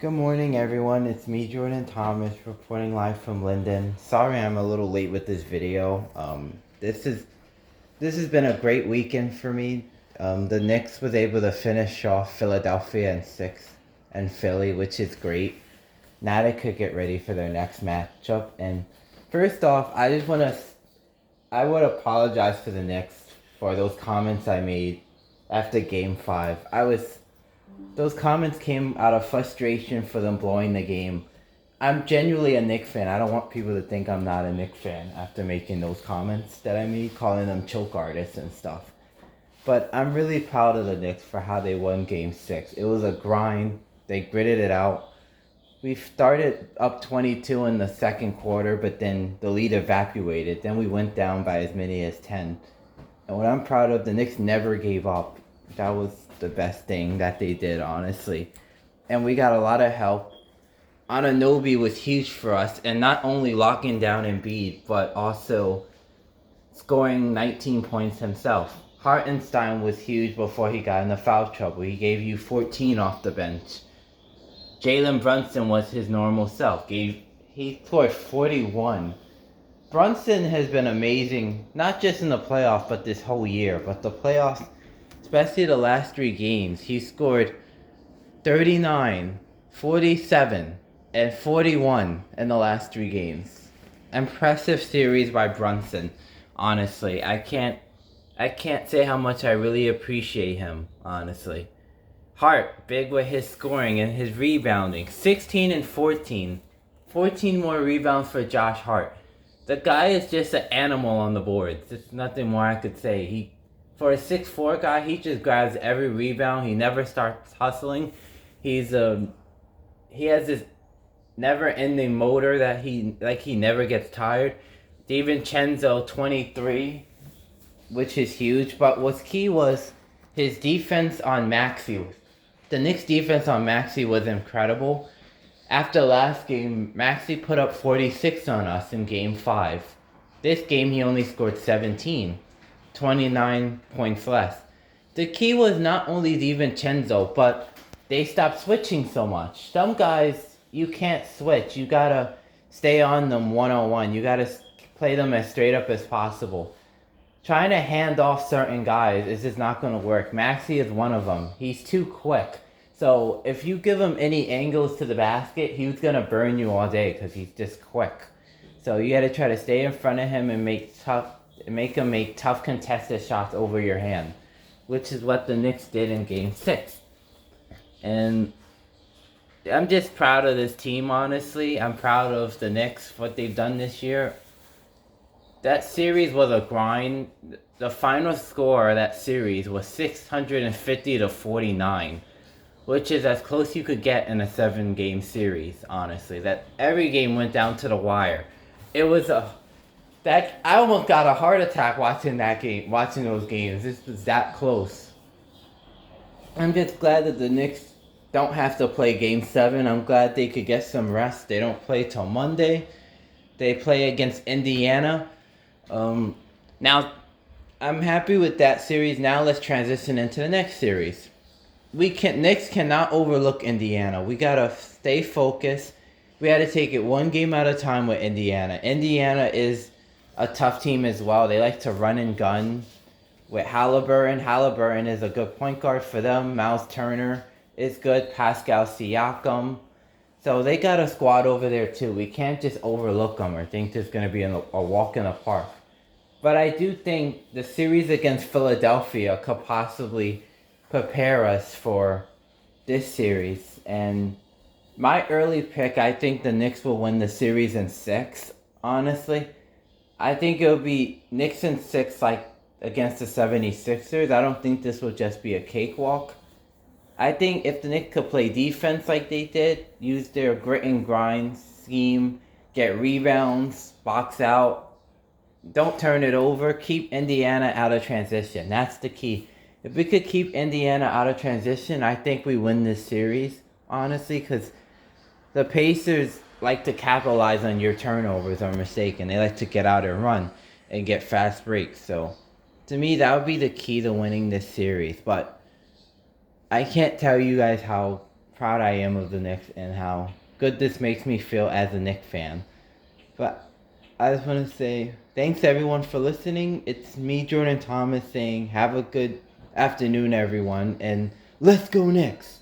Good morning, everyone. It's me, Jordan Thomas, reporting live from Linden. Sorry, I'm a little late with this video. This has been a great weekend for me. The Knicks was able to finish off Philadelphia in six, and Philly, which is great. Now they could get ready for their next matchup. And first off, I would apologize to the Knicks for those comments I made after Game Five. Those comments came out of frustration for them blowing the game. I'm genuinely a Knicks fan. I don't want people to think I'm not a Knicks fan after making those comments that I made, calling them choke artists and stuff. But I'm really proud of the Knicks for how they won Game 6. It was a grind. They gritted it out. We started up 22 in the second quarter, but then the lead evaporated. Then we went down by as many as 10. And what I'm proud of, the Knicks never gave up. That was the best thing that they did, honestly. And we got a lot of help. Anunoby was huge for us, and not only locking down Embiid, but also scoring 19 points himself. Hartenstein was huge before he got into foul trouble. He gave you 14 off the bench. Jalen Brunson was his normal self. He scored 41. Brunson has been amazing, not just in the playoffs, but this whole year. But the playoffs, especially the last three games, he scored 39, 47, and 41 in the last three games. Impressive series by Brunson. Honestly, I can't say how much I really appreciate him, honestly. Hart, big with his scoring and his rebounding. 16 and 14. 14 more rebounds for Josh Hart. The guy is just an animal on the boards. There's nothing more I could say. For a 6'4" guy, he just grabs every rebound. He never starts hustling. He has this never-ending motor that he never gets tired. DiVincenzo 23, which is huge. But what's key was his defense on Maxey. The Knicks' defense on Maxey was incredible. After last game, Maxey put up 46 on us in Game 5. This game, he only scored 17, 29 points less. The key was not only DiVincenzo, but they stopped switching so much. Some guys, you can't switch. You gotta stay on them one-on-one. You gotta play them as straight up as possible. Trying to hand off certain guys is just not going to work. Maxey is one of them. He's too quick. So if you give him any angles to the basket, he's going to burn you all day because he's just quick. So you got to try to stay in front of him and make him make tough contested shots over your hand, which is what the Knicks did in Game 6. And I'm just proud of this team, honestly. I'm proud of the Knicks, what they've done this year. That series was a grind. The final score of that series was 650 to 49, which is as close you could get in a 7-game series, honestly. That every game went down to the wire. It was I almost got a heart attack watching those games. This was that close. I'm just glad that the Knicks don't have to play Game 7. I'm glad they could get some rest. They don't play till Monday. They play against Indiana. Now, I'm happy with that series. Now let's transition into the next series. Knicks cannot overlook Indiana. We gotta stay focused. We had to take it one game at a time with Indiana. Indiana is a tough team as well. They like to run and gun with Halliburton. Halliburton is a good point guard for them. Miles Turner is good. Pascal Siakam. So they got a squad over there too. We can't just overlook them or think it's going to be a walk in the park. But I do think the series against Philadelphia could possibly prepare us for this series. And my early pick, I think the Knicks will win the series in 6, honestly. I think it'll be Knicks in 6 like against the 76ers. I don't think this will just be a cakewalk. I think if the Knicks could play defense like they did, use their grit and grind scheme, get rebounds, box out, don't turn it over, keep Indiana out of transition. That's the key. If we could keep Indiana out of transition, I think we win this series, honestly, because the Pacers like to capitalize on your turnovers or mistake, and they like to get out and run and get fast breaks. So, to me, that would be the key to winning this series. But I can't tell you guys how proud I am of the Knicks and how good this makes me feel as a Knicks fan. But I just want to say thanks everyone for listening. It's me, Jordan Thomas, saying have a good afternoon, everyone, and let's go Knicks!